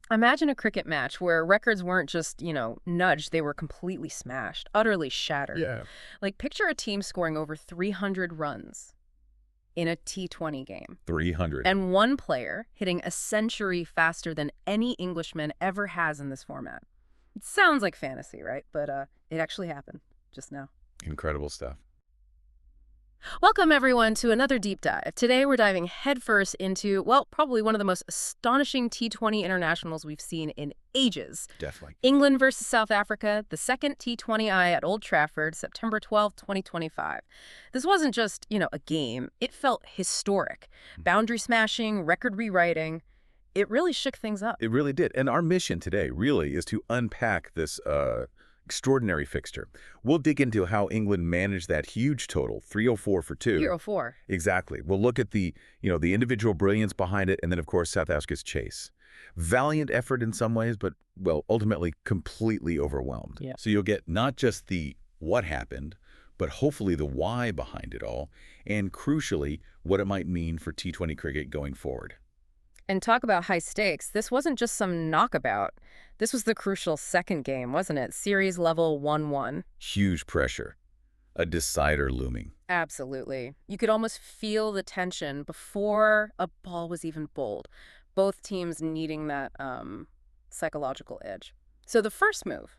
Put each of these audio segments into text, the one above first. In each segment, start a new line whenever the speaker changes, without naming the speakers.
Imagine a cricket match where records weren't just, nudged, they were completely smashed, utterly shattered.
Yeah.
Like, picture a team scoring over 300 runs in a T20 game,
300.
and one player hitting a century faster than any Englishman ever has in this format. It sounds like fantasy, right? But it actually happened just now.
Incredible stuff.
Welcome, everyone, to another deep dive. Today, we're diving headfirst into, well, probably one of the most astonishing T20 internationals we've seen in ages.
Definitely.
England versus South Africa, the second T20I at Old Trafford, September 12, 2025. This wasn't just, a game. It felt historic. Boundary smashing, record rewriting. It really shook things up.
It really did. And our mission today really is to unpack this extraordinary fixture. We'll dig into how England managed that huge total, 304 for two.
304.
Exactly. We'll look at the individual brilliance behind it, and then, of course, South Africa's chase. Valiant effort in some ways, but, well, ultimately completely overwhelmed.
Yeah.
So you'll get not just the what happened, but hopefully the why behind it all, and crucially, what it might mean for T20 cricket going forward.
And talk about high stakes. This wasn't just some knockabout. This was the crucial second game, wasn't it? Series level 1-1.
Huge pressure. A decider looming.
Absolutely. You could almost feel the tension before a ball was even bowled. Both teams needing that psychological edge. So the first move,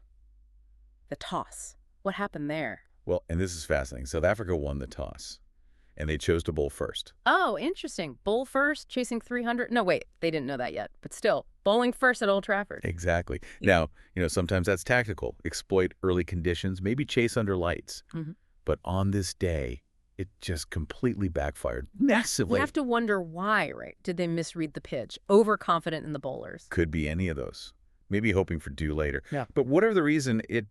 the toss. What happened there?
Well, and this is fascinating. South Africa won the toss, and they chose to bowl first.
Oh, interesting. Bowl first, chasing 300. No, wait, they didn't know that yet. But still, bowling first at Old Trafford.
Exactly. Now, sometimes that's tactical. Exploit early conditions, maybe chase under lights.
Mm-hmm.
But on this day, it just completely backfired massively.
You have to wonder why, right? Did they misread the pitch? Overconfident in the bowlers?
Could be any of those. Maybe hoping for dew later.
Yeah.
But whatever the reason, it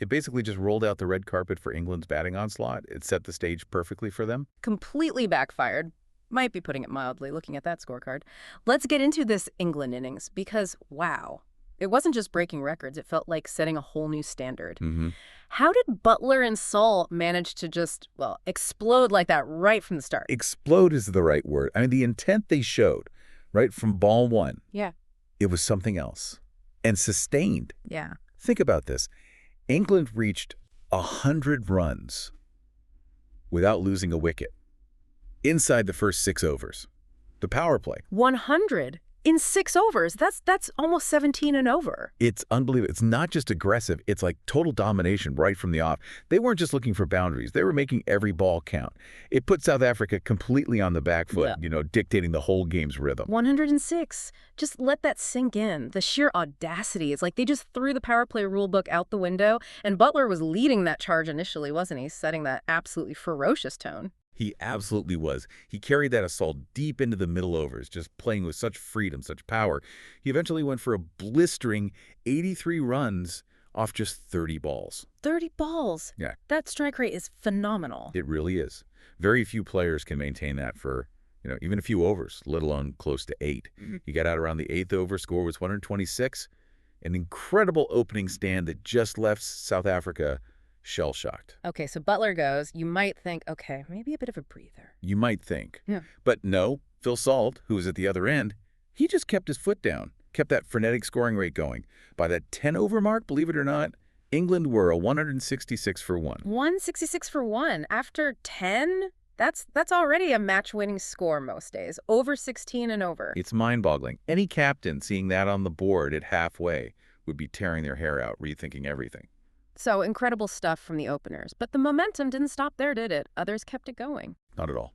basically just rolled out the red carpet for England's batting onslaught. It set the stage perfectly for them.
Completely backfired. Might be putting it mildly, looking at that scorecard. Let's get into this England innings because, wow, it wasn't just breaking records. It felt like setting a whole new standard.
Mm-hmm.
How did Butler and Saul manage to just, explode like that right from the start?
Explode is the right word. I mean, the intent they showed, right, from ball one,
Yeah.
it was something else. And sustained.
Yeah.
Think about this. England reached 100 runs without losing a wicket inside the first 6 overs. The power play.
100 in 6 overs. That's almost 17 and over.
It's unbelievable. It's not just aggressive. It's like total domination right from the off. They weren't just looking for boundaries. They were making every ball count. It put South Africa completely on the back foot, dictating the whole game's rhythm.
106. Just let that sink in. The sheer audacity. It's like they just threw the power play rulebook out the window, and Butler was leading that charge initially, wasn't he? Setting that absolutely ferocious tone.
He absolutely was. He carried that assault deep into the middle overs, just playing with such freedom, such power. He eventually went for a blistering 83 runs off just 30 balls.
30 balls?
Yeah.
That strike rate is phenomenal.
It really is. Very few players can maintain that for, even a few overs, let alone close to 8.
Mm-hmm.
He got out around the 8th over, score was 126. An incredible opening stand that just left South Africa shell-shocked.
Okay, so Butler goes. You might think, okay, maybe a bit of a breather.
You might think.
Yeah.
But no, Phil Salt, who was at the other end, he just kept his foot down, kept that frenetic scoring rate going. By that 10-over mark, believe it or not, England were a 166 for 1.
166 for 1. After 10? That's already a match-winning score most days. Over 16 and over.
It's mind-boggling. Any captain seeing that on the board at halfway would be tearing their hair out, rethinking everything.
So incredible stuff from the openers. But the momentum didn't stop there, did it? Others kept it going.
Not at all.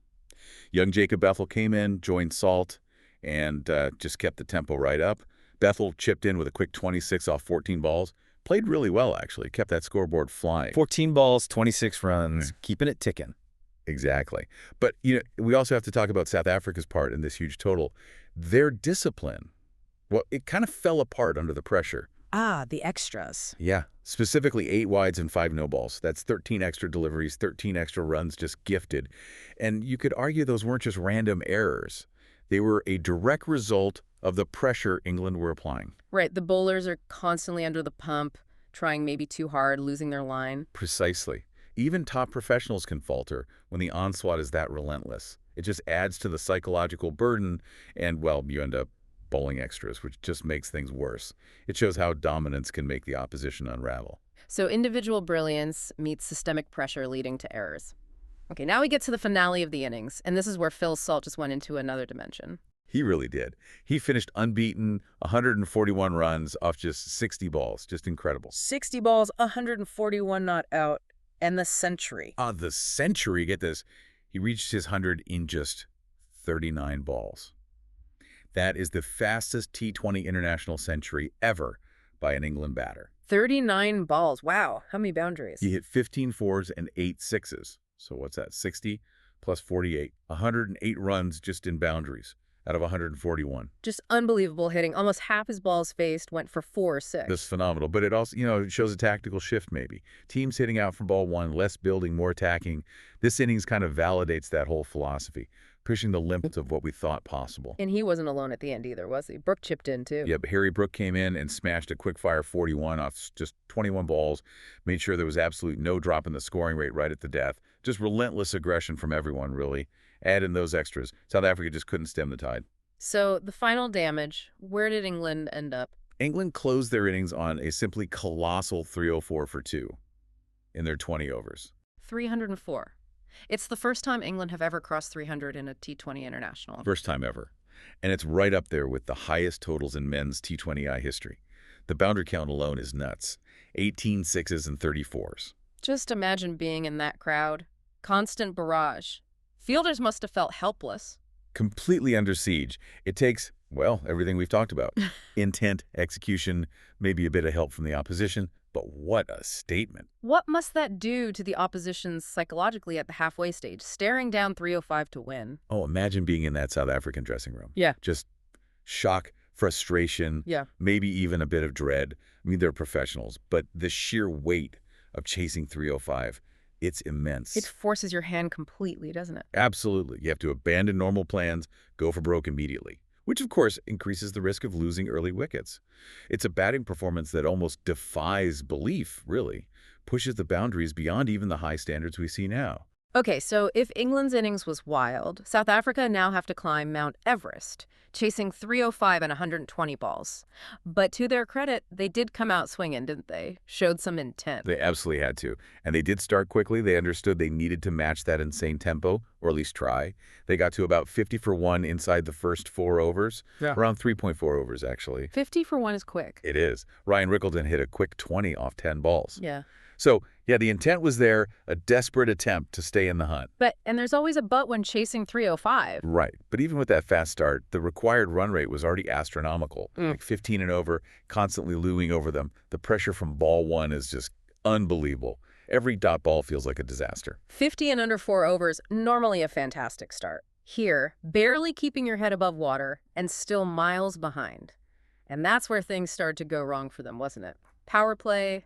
Young Jacob Bethel came in, joined Salt, and just kept the tempo right up. Bethel chipped in with a quick 26 off 14 balls. Played really well, actually. Kept that scoreboard flying.
14 balls, 26 runs, keeping it ticking.
Exactly. But, we also have to talk about South Africa's part in this huge total. Their discipline, well, it kind of fell apart under the pressure.
Ah, the extras.
Yeah, specifically 8 wides and 5 no balls. That's 13 extra deliveries, 13 extra runs just gifted. And you could argue those weren't just random errors. They were a direct result of the pressure England were applying.
Right, the bowlers are constantly under the pump, trying maybe too hard, losing their line.
Precisely. Even top professionals can falter when the onslaught is that relentless. It just adds to the psychological burden, and, well, you end up bowling extras, which just makes things worse. It shows how dominance can make the opposition unravel.
So individual brilliance meets systemic pressure leading to errors. Okay, now we get to the finale of the innings, and this is where Phil Salt just went into another dimension.
He really did. He finished unbeaten, 141 runs off just 60 balls. Just incredible.
60 balls, 141 not out, and the century.
The century, get this, he reached his 100 in just 39 balls. That is the fastest T20 international century ever by an England batter.
39 balls. Wow. How many boundaries?
He hit 15 fours and 8 sixes. So what's that? 60 plus 48. 108 runs just in boundaries out of 141.
Just unbelievable hitting. Almost half his balls faced went for 4 or 6.
That's phenomenal. But it also, it shows a tactical shift maybe. Teams hitting out from ball one, less building, more attacking. This innings kind of validates that whole philosophy, pushing the limits of what we thought possible.
And he wasn't alone at the end either, was he? Brooke chipped in too.
Yep, Harry Brook came in and smashed a quick-fire 41 off just 21 balls, made sure there was absolute no drop in the scoring rate right at the death. Just relentless aggression from everyone, really. Add in those extras. South Africa just couldn't stem the tide.
So the final damage, where did England end up?
England closed their innings on a simply colossal 304 for 2 in their 20 overs.
304. It's the first time England have ever crossed 300 in a T20 international.
First time ever. And it's right up there with the highest totals in men's T20I history. The boundary count alone is nuts. 18 sixes and 34s.
Just imagine being in that crowd. Constant barrage. Fielders must have felt helpless.
Completely under siege. It takes, well, everything we've talked about. Intent, execution, maybe a bit of help from the opposition. But what a statement.
What must that do to the opposition psychologically at the halfway stage, staring down 305 to win?
Oh, imagine being in that South African dressing room.
Yeah.
Just shock, frustration,
Yeah.
maybe even a bit of dread. I mean, they're professionals, but the sheer weight of chasing 305, it's immense.
It forces your hand completely, doesn't it?
Absolutely. You have to abandon normal plans, go for broke immediately, which of course increases the risk of losing early wickets. It's a batting performance that almost defies belief, really, pushes the boundaries beyond even the high standards we see now.
Okay, so if England's innings was wild, South Africa now have to climb Mount Everest, chasing 305 and 120 balls. But to their credit, they did come out swinging, didn't they? Showed some intent.
They absolutely had to. And they did start quickly. They understood they needed to match that insane tempo, or at least try. They got to about 50 for 1 inside the first 4 overs.
Yeah.
Around 3.4 overs, actually.
50 for 1 is quick.
It is. Ryan Rickleton hit a quick 20 off 10 balls.
Yeah.
So, yeah, the intent was there, a desperate attempt to stay in the hunt.
And there's always a but when chasing 305.
Right. But even with that fast start, the required run rate was already astronomical. Like 15 and over, constantly looming over them. The pressure from ball one is just unbelievable. Every dot ball feels like a disaster.
50 and under 4 overs, normally a fantastic start. Here, barely keeping your head above water and still miles behind. And that's where things started to go wrong for them, wasn't it? Power play,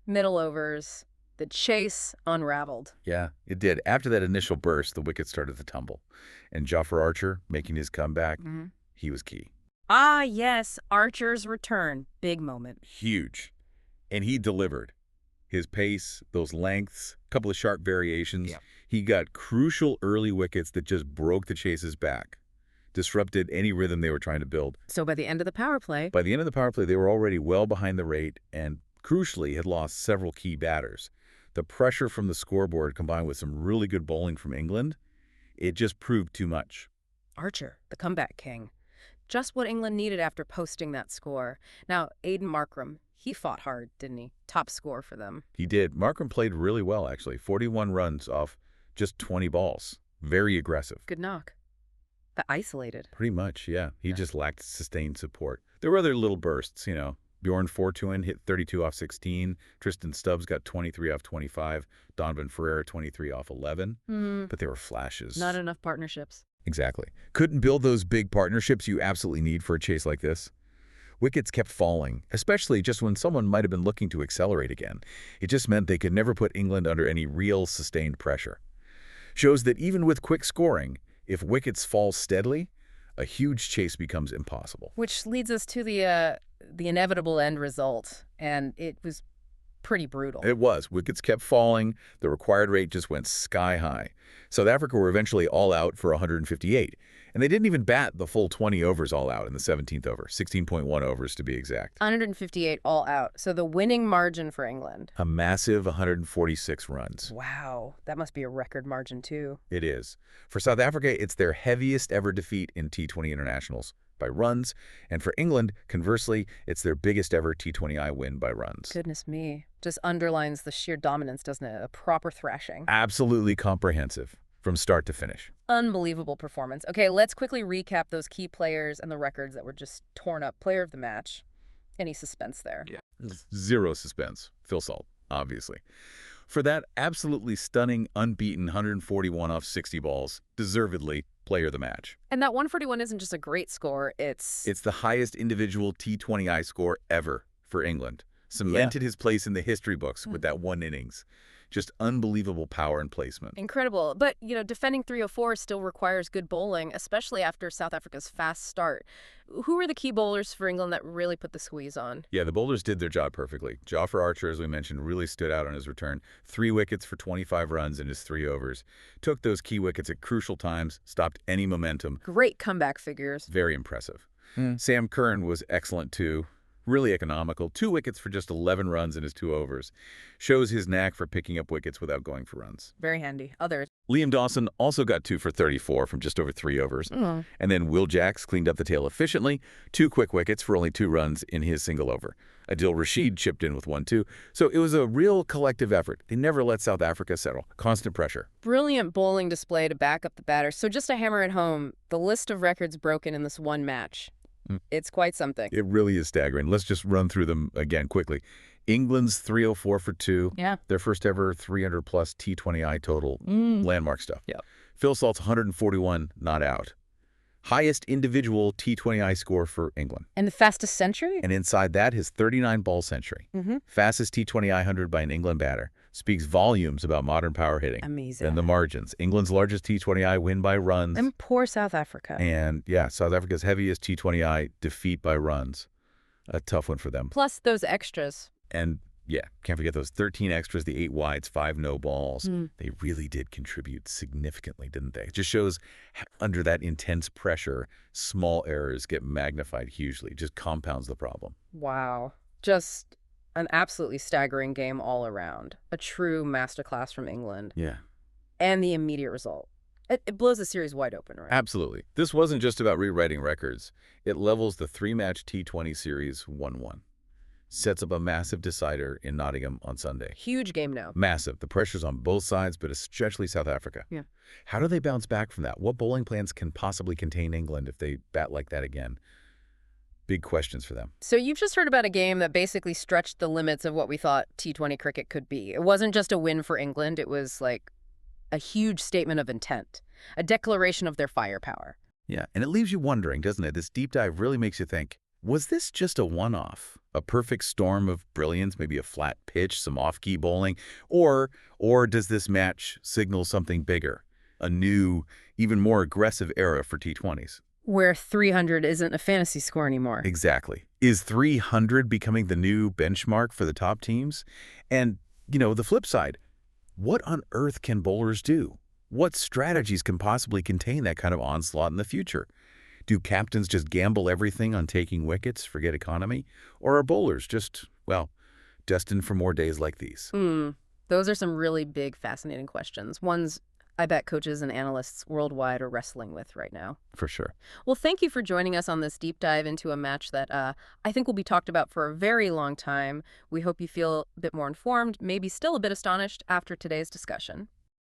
middle overs, the chase unraveled.
Yeah, it did. After that initial burst, the wicket started to tumble. And Jofra Archer, making his comeback, he was key.
Ah, yes, Archer's return. Big moment.
Huge. And he delivered. His pace, those lengths, a couple of sharp variations.
Yeah.
He got crucial early wickets that just broke the chase's back, disrupted any rhythm they were trying to build.
So by the end of the power play,
By the end of the power play, they were already well behind the rate and, crucially, had lost several key batters. The pressure from the scoreboard combined with some really good bowling from England, it just proved too much.
Archer, the comeback king. Just what England needed after posting that score. Now, Aidan Markram, he fought hard, didn't he? Top score for them.
He did. Markram played really well, actually. 41 runs off just 20 balls. Very aggressive.
Good knock. But isolated.
Pretty much, yeah. He
Yeah.
just lacked sustained support. There were other little bursts, Bjorn Fortuin hit 32 off 16. Tristan Stubbs got 23 off 25. Donovan Ferreira 23 off 11. But they were flashes.
Not enough partnerships.
Exactly. Couldn't build those big partnerships you absolutely need for a chase like this. Wickets kept falling, especially just when someone might have been looking to accelerate again. It just meant they could never put England under any real sustained pressure. Shows that even with quick scoring, if wickets fall steadily, a huge chase becomes impossible.
Which leads us to the inevitable end result, and it was pretty brutal.
It was. Wickets kept falling. The required rate just went sky high. South Africa were eventually all out for 158. And they didn't even bat the full 20 overs all out in the 17th over, 16.1 overs to be exact.
158 all out. So the winning margin for England.
A massive 146 runs.
Wow, that must be a record margin too.
It is. For South Africa, it's their heaviest ever defeat in T20 internationals by runs. And for England, conversely, it's their biggest ever T20I win by runs.
Goodness me. Just underlines the sheer dominance, doesn't it? A proper thrashing.
Absolutely comprehensive from start to finish.
Unbelievable performance. Okay, let's quickly recap those key players and the records that were just torn up. Player of the match. Any suspense there?
Yeah. Zero suspense. Phil Salt, obviously. For that absolutely stunning, unbeaten 141 off 60 balls, deservedly player of the match.
And that 141 isn't just a great score,
It's the highest individual T20I score ever for England. Cemented his place in the history books with that one innings. Just unbelievable power and placement.
incredible. But, defending 304 still requires good bowling, especially after South Africa's fast start. Who were the key bowlers for England that really put the squeeze on?
Yeah, the bowlers did their job perfectly. Jofra Archer, as we mentioned, really stood out on his return. 3 wickets for 25 runs in his 3 overs. Took those key wickets at crucial times, stopped any momentum.
Great comeback figures.
Very impressive. Sam Curran was excellent too. Really economical. 2 wickets for just 11 runs in his 2 overs. Shows his knack for picking up wickets without going for runs.
Very handy. Others.
Liam Dawson also got 2 for 34 from just over 3 overs. And then Will Jacks cleaned up the tail efficiently. 2 quick wickets for only 2 runs in his single over. Adil Rashid chipped in with 1 too. So it was a real collective effort. They never let South Africa settle. Constant pressure.
Brilliant bowling display to back up the batters. So just to hammer it home, the list of records broken in this one match. It's quite something.
It really is staggering. Let's just run through them again quickly. England's 304 for 2.
Yeah.
Their first ever 300-plus T20I total. Landmark stuff.
Yep.
Phil Salt's 141 not out. Highest individual T20I score for England.
And the fastest century?
And inside that, his 39-ball century. Fastest T20I 100 by an England batter. Speaks volumes about modern power hitting.
Amazing.
And the margins. England's largest T20I win by runs.
And poor South Africa.
And, yeah, South Africa's heaviest T20I defeat by runs. A tough one for them.
Plus those extras.
And, yeah, can't forget those 13 extras, the 8 wides, 5 no balls. They really did contribute significantly, didn't they? It just shows how under that intense pressure, small errors get magnified hugely. It just compounds the problem.
Wow. Just an absolutely staggering game all around. A true masterclass from England.
Yeah.
And the immediate result. It blows the series wide open, right?
Absolutely. This wasn't just about rewriting records. It levels the 3-match T20 series 1-1. Sets up a massive decider in Nottingham on Sunday.
Huge game now.
Massive. The pressure's on both sides, but especially South Africa.
Yeah.
How do they bounce back from that? What bowling plans can possibly contain England if they bat like that again? Big questions for them.
So you've just heard about a game that basically stretched the limits of what we thought T20 cricket could be. It wasn't just a win for England. It was like a huge statement of intent, a declaration of their firepower.
Yeah, and it leaves you wondering, doesn't it? This deep dive really makes you think, was this just a one-off? A perfect storm of brilliance, maybe a flat pitch, some off-key bowling? Or does this match signal something bigger? A new, even more aggressive era for T20s?
Where 300 isn't a fantasy score anymore.
Exactly. Is 300 becoming the new benchmark for the top teams? And, the flip side, what on earth can bowlers do? What strategies can possibly contain that kind of onslaught in the future? Do captains just gamble everything on taking wickets, forget economy? Or are bowlers just, destined for more days like these?
Those are some really big, fascinating questions. Ones I bet coaches and analysts worldwide are wrestling with right now.
For sure.
Well, thank you for joining us on this deep dive into a match that I think will be talked about for a very long time. We hope you feel a bit more informed, maybe still a bit astonished after today's discussion.